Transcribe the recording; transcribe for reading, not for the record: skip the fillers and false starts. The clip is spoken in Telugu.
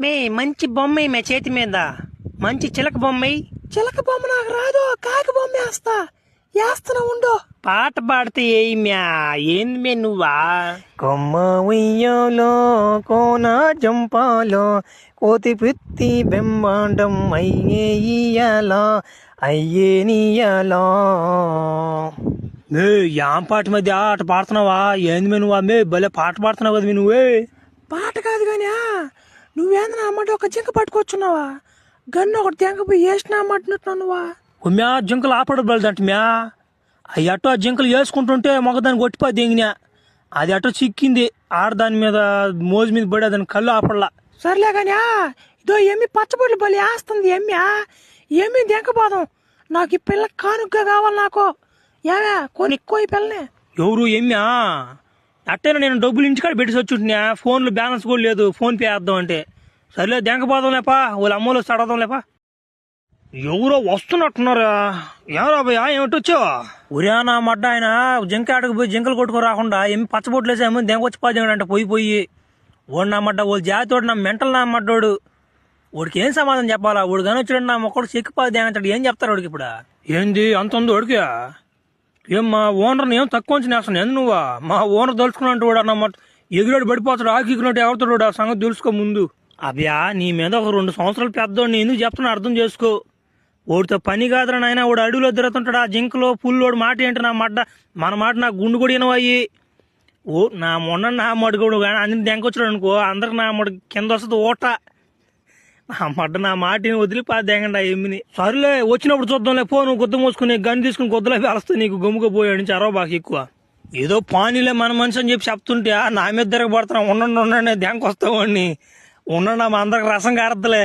మే మంచి బొమ్మ మే చేతి మీద మంచి చిలక బొమ్మ. చిలక బొమ్మ నాకు రాదు, కాకి బొమ్మ వేస్తున్నా ఉండు. పాట పాడితే ఏమ్యా ఏంది మే నువ్వా? కొమ్మ ఉయ్యాలో కోన జంపాలో కోతి పిత్తి బెమ్మాండం అయ్యే ఇయ్యాలా అయ్యే నీయాలా. మే యాం పాట మధ్య ఆట పాడుతున్నావా? ఏంది మే నువ్వా? మే భలే పాట పాడుతున్నావు కదా నువ్వే. పాట కాదు కానీ నువ్వేంద్ర అమ్మాట ఒక జింక పట్టుకొచ్చున్నావా? గన్ను ఒకటి తెంకపోయి వేసిన అమ్మంటున్నావు నువ్వా? మ్యా జింకలు ఆపడబలదంట మ్యా. అవి అటో ఆ జింకలు వేసుకుంటుంటే మొగదాన్ని కొట్టిపోయి దింగినా. అది అటో చిక్కింది ఆడదాని మీద మోజు మీద పడి దాని కళ్ళు ఆపడలా. సర్లే కానీ ఇదో ఎమ్మి పచ్చబొట్లు బలి వేస్తుంది. ఎమ్మి దెంకపోదాం. నాకు ఈ పిల్ల కానుగ్గా కావాలి. నాకు ఏమే కొనిక్కో ఈ పిల్లని. ఎవరు ఎమ్మా? అట్టైనా నేను డబ్బులు ఇంటికాడ పెట్టి వచ్చుంటున్నా. ఫోన్లో బ్యాలెన్స్ కూడా లేదు, ఫోన్ పే వేద్దాం అంటే. సర్లే దెంకపోదాం లేపా, వాళ్ళ అమ్మలో చడదాం లేపా. ఎవరో వస్తున్నట్టున్నారా? ఎవరా భయ్యా ఏమిటి వచ్చావా? ఉరియానా మడ్డ ఆయన జింక ఆటకు పోయి జింకలు కొట్టుకు రాకుండా ఏమి పచ్చబొట్లు వేసాము దెంకొచ్చి పోదేంట పోయి ఓడి నా మడ్డ ఓడి జాతోడు నా మెంటల్ నా మడ్డోడు. వాడికి ఏం సమాధానం చెప్పాలా? వాడు కానీ వచ్చాడు నా మొక్కడు చెక్కిపోదే అంటాడు. ఏం చెప్తారు వాడికి ఇప్పుడు? ఏంది అంత ఉంది వాడికి? ఏం మా ఓనర్ని ఏం తక్కువ వేస్తాను ఎందు నువ్వా? మా ఓనర్ తలుచుకున్నట్టు వాడు అన్నమాట ఎగిరాడు పడిపోతాడు, ఆకినట్టు ఎవరుతాడు ఆ సంగతి తెలుసుకో ముందు. అబ్యా నీ మీద ఒక 2 సంవత్సరాలు పెద్దోడిని ఎందుకు చెప్తున్నా అర్థం చేసుకో. వాడితో పని కాదురా నాయన. వాడు అడవిలో తిరుగుతుంటాడు ఆ జింకలో పుల్లోడు మాట ఏంటి నా మడ్డ మన మాట నా గుండు కూడా వినవయ్యి. ఓ నా మొన్న నా మడుగుడు కానీ అన్ని దెంకొచ్చాడు అనుకో అందరికి నా మడు కింద వస్తుంది ఓట. నా మడ్డ నా మాటిని వదిలిపా దెంగండి ఆ ఎమ్మిని. సర్లే వచ్చినప్పుడు చూద్దాంలే. పో నువ్వు గుద్ద మోసుకుని గన్ను తీసుకుని గుద్దలో వేస్తాయి నీకు గమ్ముగా పోయాడు నుంచి అరవ బాగా ఎక్కువ. ఏదో పానీలే మన మనిషి అని చెప్పి చెప్తుంటే నా మీద తిరగబడుతున్నా. ఉండండి దెంకొస్తావాడిని ఉండండి మా అందరికి రసం కారద్దులే.